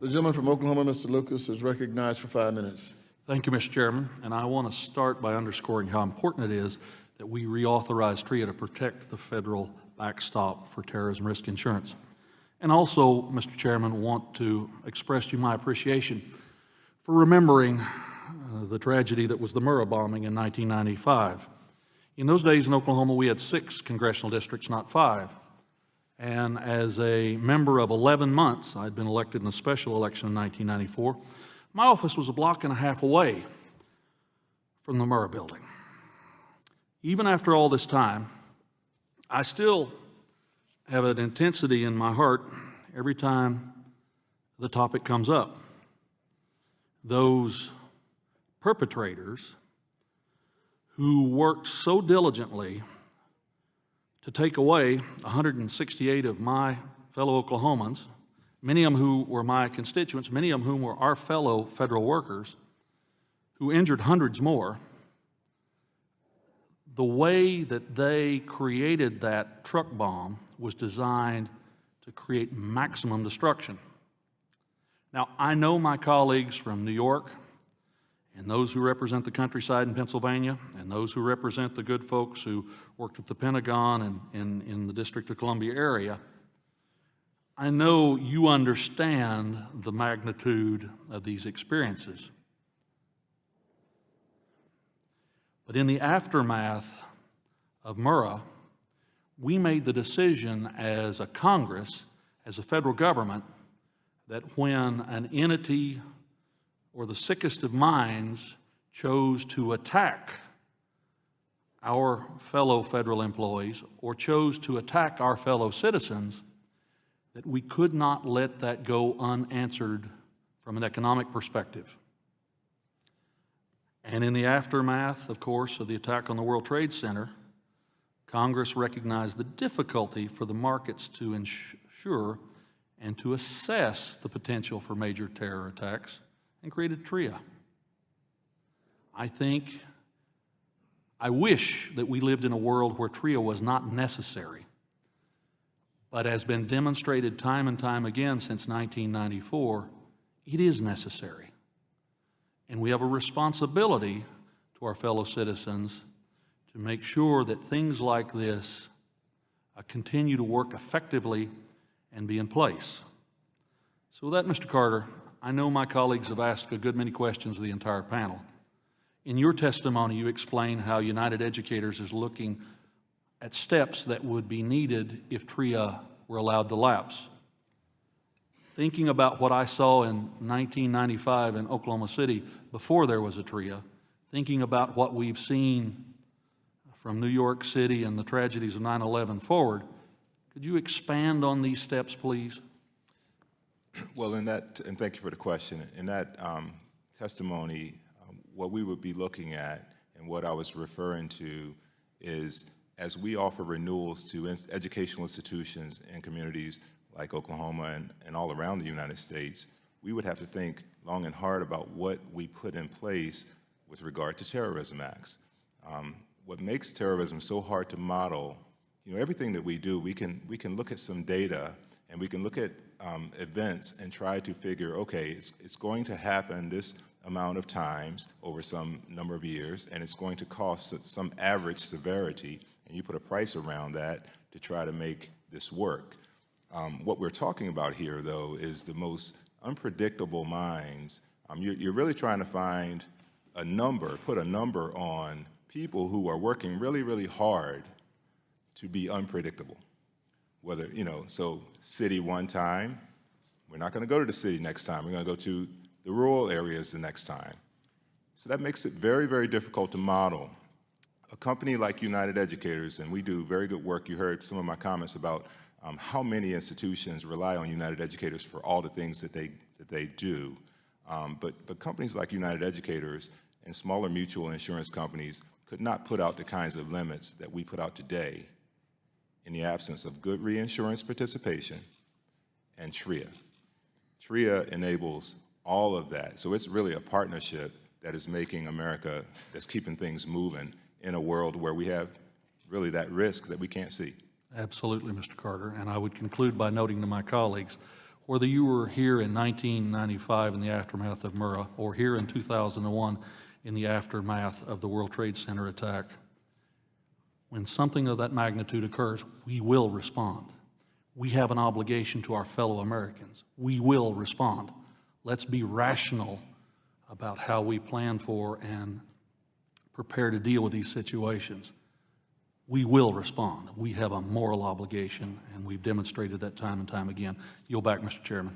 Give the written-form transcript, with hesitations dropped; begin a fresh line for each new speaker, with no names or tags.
The gentleman from Oklahoma, Mr. Lucas, is recognized for 5 minutes.
Thank you, Mr. Chairman, and I want to start by underscoring how important it is that we reauthorize TRIA to protect the federal backstop for terrorism risk insurance. And also, Mr. Chairman, want to express to you my appreciation for remembering the tragedy that was the Murrah bombing in 1995. In those days in Oklahoma, we had 6 congressional districts, not 5. And as a member of 11 months, I'd been elected in a special election in 1994. My office was a block and a half away from the Murrah building. Even after all this time, I still have an intensity in my heart every time the topic comes up. Those perpetrators who worked so diligently to take away 168 of my fellow Oklahomans, many of them who were my constituents, many of whom were our fellow federal workers, who injured hundreds more. The way that they created that truck bomb was designed to create maximum destruction. Now, I know my colleagues from New York, and those who represent the countryside in Pennsylvania, and those who represent the good folks who worked at the Pentagon and in the District of Columbia area, I know you understand the magnitude of these experiences. But in the aftermath of Murrah, we made the decision as a Congress, as a federal government, that when an entity or the sickest of minds chose to attack our fellow federal employees or chose to attack our fellow citizens, that we could not let that go unanswered from an economic perspective. And in the aftermath, of course, of the attack on the World Trade Center, Congress recognized the difficulty for the markets to ensure and to assess the potential for major terror attacks and created TRIA. I wish that we lived in a world where TRIA was not necessary, but as been demonstrated time and time again since 1994, it is necessary. And we have a responsibility to our fellow citizens to make sure that things like this continue to work effectively and be in place. So with that, Mr. Carter, I know my colleagues have asked a good many questions of the entire panel. In your testimony, you explain how United Educators is looking at steps that would be needed if TRIA were allowed to lapse. Thinking about what I saw in 1995 in Oklahoma City before there was a TRIA, thinking about what we've seen from New York City and the tragedies of 9/11 forward, could you expand on these steps, please?
Well, and thank you for the question. In that testimony, what we would be looking at and what I was referring to is as we offer renewals to educational institutions and communities like Oklahoma and all around the United States, we would have to think long and hard about what we put in place with regard to terrorism acts. What makes terrorism so hard to model, everything that we do, we can look at some data and we can look at events and try to figure, okay, it's going to happen this amount of times over some number of years, and it's going to cost some average severity, and you put a price around that to try to make this work. What we're talking about here, though, is the most unpredictable minds. You're really trying to find a number, put a number on people who are working really, really hard to be unpredictable. Whether, so city one time, we're not going to go to the city next time. We're going to go to the rural areas the next time. So that makes it very, very difficult to model. A company like United Educators, and we do very good work. You heard some of my comments about how many institutions rely on United Educators for all the things that they do. But companies like United Educators and smaller mutual insurance companies could not put out the kinds of limits that we put out today in the absence of good reinsurance participation and TRIA. TRIA enables all of that. So it's really a partnership that is making America, that's keeping things moving in a world where we have really that risk that we can't see.
Absolutely, Mr. Carter. And I would conclude by noting to my colleagues whether you were here in 1995 in the aftermath of Murrah or here in 2001 in the aftermath of the World Trade Center attack, when something of that magnitude occurs, we will respond. We have an obligation to our fellow Americans. We will respond. Let's be rational about how we plan for and prepare to deal with these situations. We will respond. We have a moral obligation, and we've demonstrated that time and time again. Yield back, Mr. Chairman.